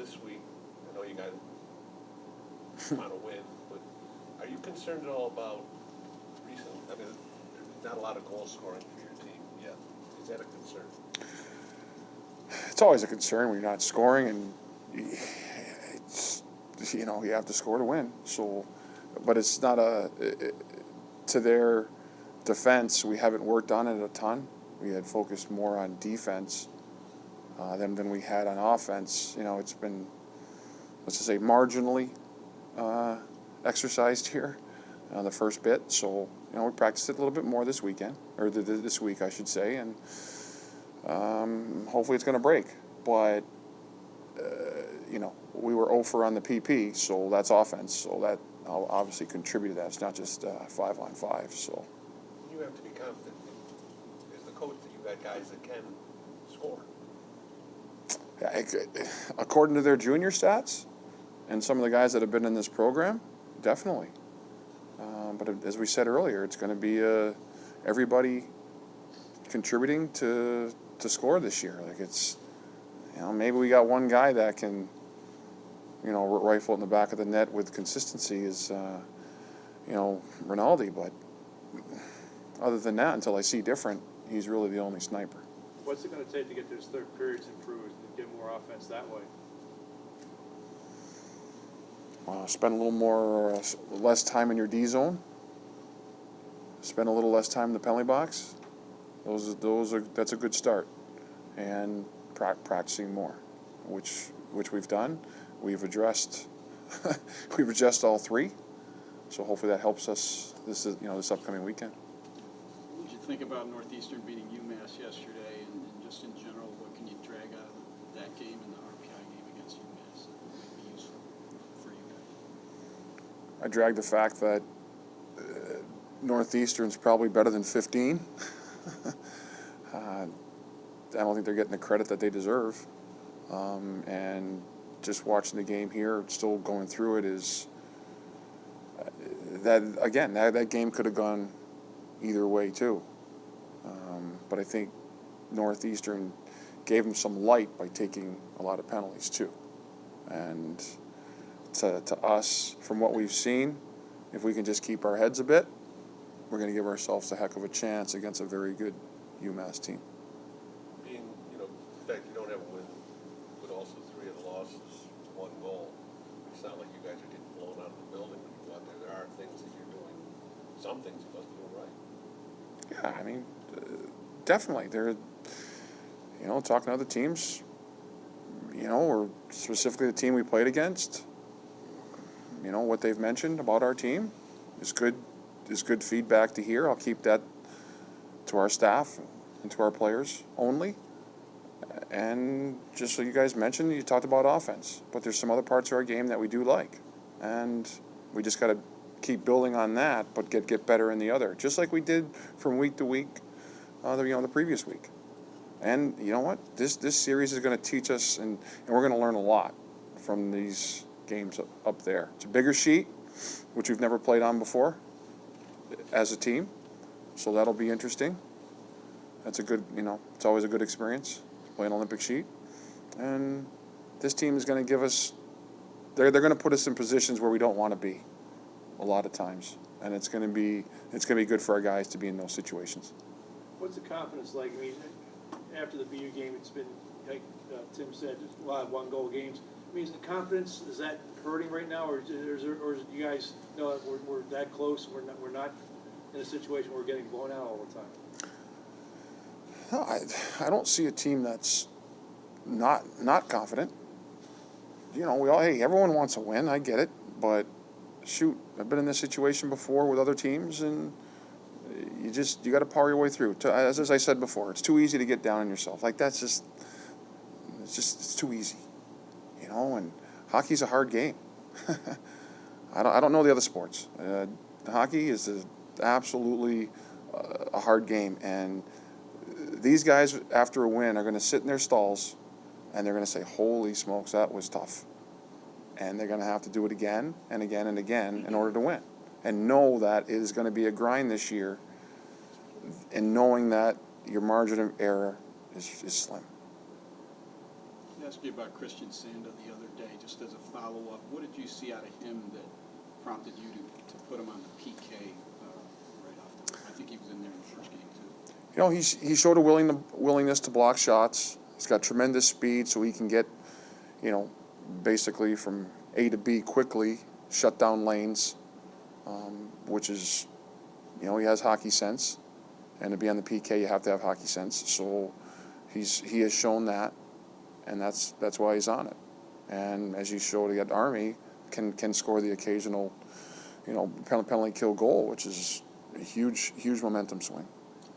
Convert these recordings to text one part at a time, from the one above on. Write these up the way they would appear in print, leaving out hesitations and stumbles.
this week. I know you guys want to win, but are you concerned at all about recent? I mean, there's not a lot of goal scoring for your team yet. Is that a concern? It's always a concern when you're not scoring, and it's, you have to score to win. So, but it's not to their defense, we haven't worked on it a ton. We had focused more on defense than we had on offense. It's been, let's just say, marginally exercised here on the first bit. So, we practiced it a little bit more this weekend, or this week, I should say, and hopefully it's going to break. But, we were 0 for on the PP, so that's offense. So that obviously contributed to that. It's not just 5-on-5. So you have to be confident as the coach that you got guys that can score. Yeah, according to their junior stats and some of the guys that have been in this program, definitely. But as we said earlier, it's going to be everybody contributing to score this year. Like it's, maybe we got one guy that can, rifle in the back of the net with consistency is, Rinaldi. But other than that, until I see different, he's really the only sniper. What's it going to take to get those third periods improved and get more offense that way? Spend a little less time in your D zone. Spend a little less time in the penalty box. That's a good start. And practicing more, which we've done. We've addressed all three. So hopefully that helps us this upcoming weekend. What did you think about Northeastern beating UMass yesterday, and just in general, what can you drag out of that game and the RPI game against UMass that would be useful for you guys? I dragged the fact that Northeastern's probably better than 15. I don't think they're getting the credit that they deserve. And just watching the game here, still going through it, is that game could have gone either way too. But I think Northeastern gave them some light by taking a lot of penalties too. And to us, from what we've seen, if we can just keep our heads a bit, we're going to give ourselves a heck of a chance against a very good UMass team. Being, the fact you don't have a win, but also 3 of the losses, 1 goal. It's not like you guys are getting blown out of the building when you go out there. There are things that you're doing. Some things you must be doing right. Yeah, I mean, definitely. They're, talking to other teams, or specifically the team we played against, what they've mentioned about our team is good feedback to hear. I'll keep that to our staff and to our players only. And just so you guys mentioned, you talked about offense, but there's some other parts of our game that we do like, and we just got to keep building on that, but get better in the other, just like we did from week to week, the previous week. And you know what? This series is going to teach us, and we're going to learn a lot from these games up there. It's a bigger sheet, which we've never played on before as a team, so that'll be interesting. That's a good, it's always a good experience to play an Olympic sheet. And this team is going to give us, they're going to put us in positions where we don't want to be a lot of times, and it's going to be good for our guys to be in those situations. What's the confidence like? I mean, after the BU game, it's been, like Tim said, a lot of 1-goal games. I mean, is the confidence, is that hurting right now, or is you guys know that we're that close? We're not in a situation where we're getting blown out all the time. No, I don't see a team that's not confident. Everyone wants a win. I get it, but shoot, I've been in this situation before with other teams, and you got to power your way through. As I said before, it's too easy to get down on yourself. Like it's too easy, And hockey's a hard game. I don't know the other sports. Hockey is absolutely a hard game, and these guys, after a win, are going to sit in their stalls, and they're going to say, "Holy smokes, that was tough," and they're going to have to do it again and again and again in order to win, and know that it is going to be a grind this year, and knowing that your margin of error is slim. Yeah, asked you about Christian Sanda the other day, just as a follow-up. What did you see out of him that prompted you to put him on the PK right off the bat? I think he was in there in the first game, too. You know, he showed a willingness to block shots. He's got tremendous speed, so he can get, you know, basically from A to B quickly, shut down lanes, which is, you know, he has hockey sense. And to be on the PK, you have to have hockey sense. So he has shown that, and that's why he's on it. And as you showed at Army, can score the occasional, you know, penalty kill goal, which is a huge momentum swing.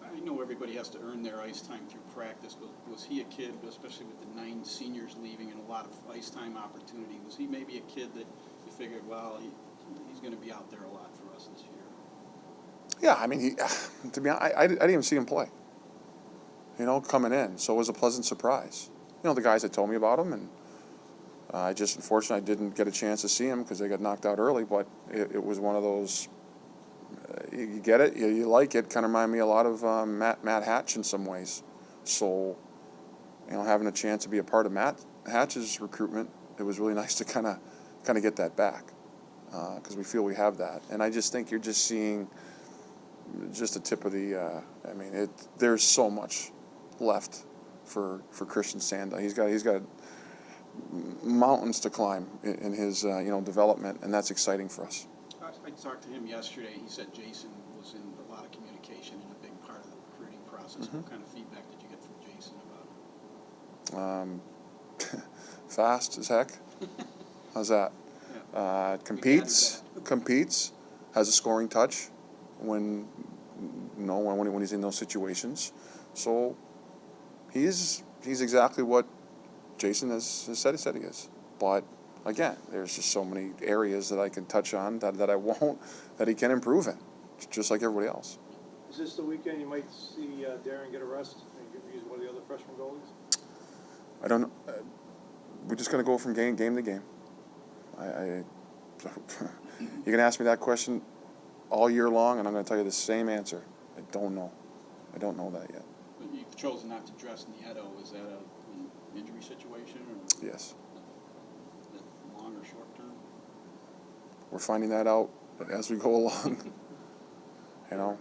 I know everybody has to earn their ice time through practice, but was he a kid, especially with the 9 seniors leaving and a lot of ice time opportunity, was he maybe a kid that you figured, well, he's going to be out there a lot for us this year? Yeah, I mean, to be honest, I didn't even see him play, you know, coming in. So it was a pleasant surprise. You know, the guys had told me about him, and I just, unfortunately, didn't get a chance to see him because they got knocked out early, but it was one of those, you get it, you like it, kind of remind me a lot of Matt Hatch in some ways. So, you know, having a chance to be a part of Matt Hatch's recruitment, it was really nice to kind of get that back because we feel we have that. And I just think you're just seeing just the tip of the, I mean, there's so much left for Christian Sanda. He's got mountains to climb in his, you know, development, and that's exciting for us. I talked to him yesterday. He said Jason was in a lot of communication and a big part of the recruiting process. Mm-hmm. What kind of feedback did you get from Jason about him? Fast as heck. How's that? Yeah. Competes, has a scoring touch when he's in those situations. So he's exactly what Jason has said he is. But again, there's just so many areas that I can touch on that I won't, that he can improve in, just like everybody else. Is this the weekend you might see Darren get a rest and use one of the other freshman goalies? I don't know. We're just going to go from game to game. You can ask me that question all year long, and I'm going to tell you the same answer. I don't know. I don't know that yet. But you've chosen not to dress Nieto. Is that an injury situation, or Yes. long or short term? We're finding that out as we go along. You know?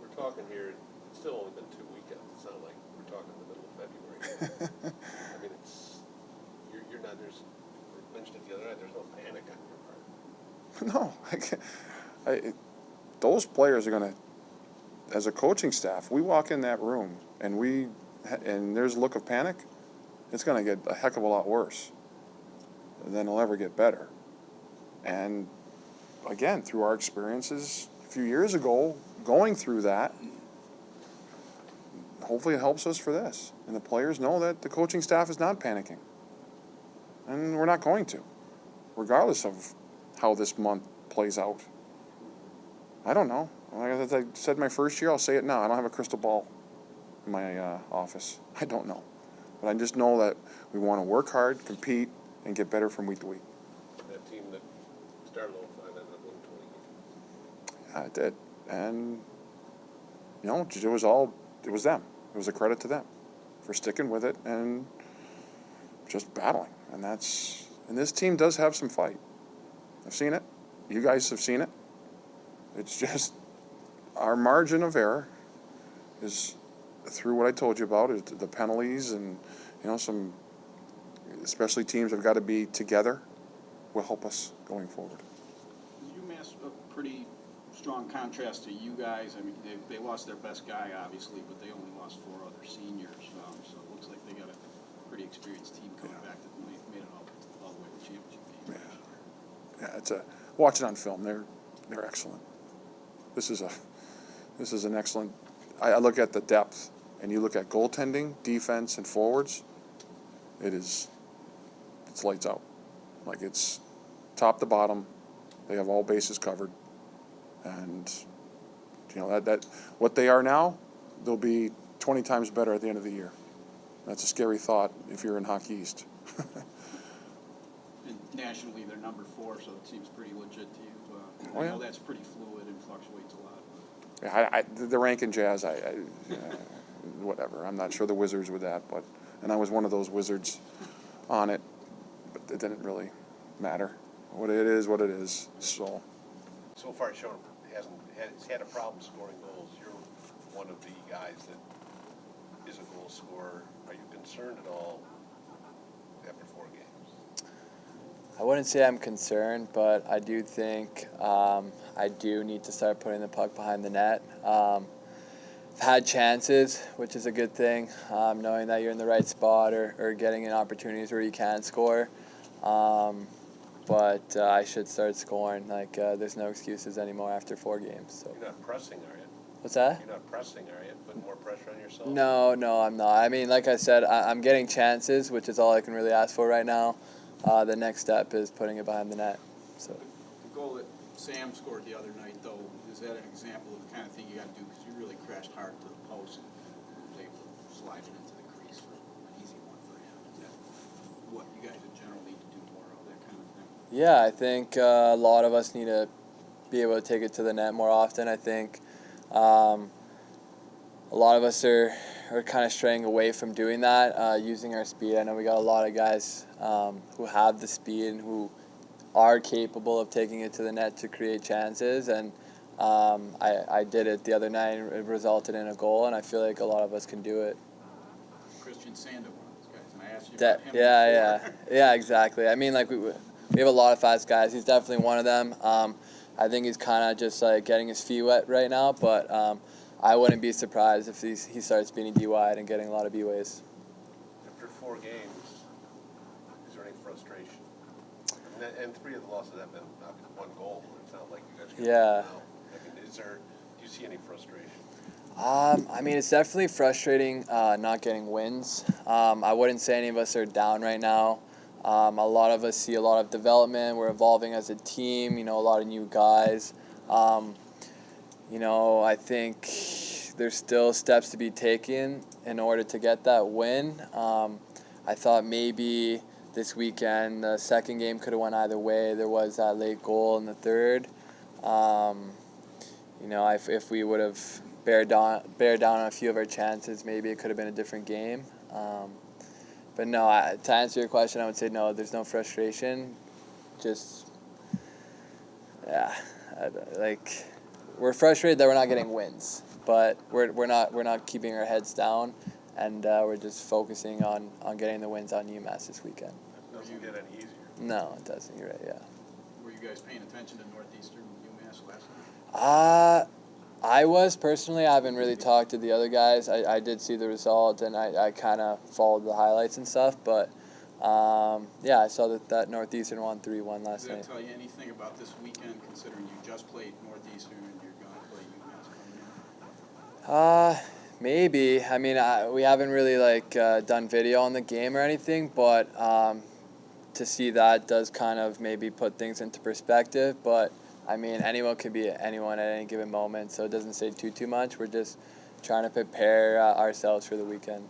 We're talking here, it's still only been 2 weekends. It's not like we're talking in the middle of February. I mean, you're not, we mentioned it the other night, there's no panic on your part. No. Those players are going to, as a coaching staff, we walk in that room and there's a look of panic, it's going to get a heck of a lot worse than it'll ever get better. And again, through our experiences a few years ago, going through that, hopefully it helps us for this. And the players know that the coaching staff is not panicking. And we're not going to, regardless of how this month plays out. I don't know. As I said my first year, I'll say it now. I don't have a crystal ball in my office. I don't know. But I just know that we want to work hard, compete, and get better from week to week. That team that started 05 ended up winning 20 games. Yeah, it did. And, you know, it was them. It was a credit to them for sticking with it and just battling. And this team does have some fight. I've seen it. You guys have seen it. It's just our margin of error is through what I told you about, is the penalties and, you know, some, especially teams have got to be together, will help us going forward. UMass a pretty strong contrast to you guys. I mean, they lost their best guy, obviously, but they only lost 4 other seniors. So it looks like they got a pretty experienced team coming back that made it all the way to the championship game. Yeah, watch it on film. They're excellent. This is an excellent. I look at the depth, and you look at goaltending, defense, and forwards. It's lights out. Like, it's top to bottom. They have all bases covered, and you know that what they are now, they'll be 20 times better at the end of the year. That's a scary thought if you're in Hockey East. And nationally, they're number 4, so it seems pretty legit to you. Oh, I yeah. know that's pretty fluid and fluctuates a lot. Yeah, the ranking Jazz, whatever. I'm not sure the Wizards with that, and I was one of those Wizards on it, but it didn't really matter. What it is, what it is. So far shown has had a problem scoring goals. You're one of the guys that is a goal scorer. Are you concerned at all after 4 games? I wouldn't say I'm concerned, but I do think I do need to start putting the puck behind the net. I've had chances, which is a good thing, knowing that you're in the right spot or getting in opportunities where you can score. But I should start scoring. There's no excuses anymore after 4 games. So. You're not pressing, are you? What's that? You're not pressing, are you? Putting more pressure on yourself? No, I'm not. I mean, like I said, I'm getting chances, which is all I can really ask for right now. The next step is putting it behind the net. So. The goal that Sam scored the other night, though, is that an example of the kind of thing you got to do? Because you really crashed hard to the post and was able to slide it into the crease for an easy one for him. Is that what you guys in general need to do more of, that kind of thing? Yeah, I think a lot of us need to be able to take it to the net more often. I think a lot of us are kind of straying away from doing that, using our speed. I know we got a lot of guys who have the speed and who are capable of taking it to the net to create chances. And I did it the other night, and it resulted in a goal, and I feel like a lot of us can do it. Christian Sander, one of those guys, and I asked you about him before. Yeah, exactly. I mean, we have a lot of fast guys. He's definitely one of them. I think he's kind of just getting his feet wet right now, but I wouldn't be surprised if he starts beating D wide and getting a lot of B ways. After 4 games, is there any frustration? And 3 of the losses have been 1 goal. It's not like you guys can Yeah. I mean, do you see any frustration? I mean, it's definitely frustrating not getting wins. I wouldn't say any of us are down right now. A lot of us see a lot of development. We're evolving as a team, a lot of new guys. I think there's still steps to be taken in order to get that win. I thought maybe this weekend the second game could have went either way. There was that late goal in the third. If we would have bear down on a few of our chances, maybe it could have been a different game. But no, to answer your question, I would say no, there's no frustration. Just, we're frustrated that we're not getting wins, but we're not keeping our heads down, and we're just focusing on getting the wins on UMass this weekend. It doesn't get any easier. No, it doesn't. You're right. Yeah. Were you guys paying attention to Northeastern UMass last night? I was personally. I haven't really talked to the other guys. I did see the result, and I kind of followed the highlights and stuff. But I saw that Northeastern won 3-1 last Does night. that tell you anything about this weekend, considering you just played Northeastern and you're going to play UMass coming in? Maybe. I mean, we haven't really done video on the game or anything, but to see that does kind of maybe put things into perspective. But I mean, anyone could be anyone at any given moment, so it doesn't say too much. We're just trying to prepare ourselves for the weekend.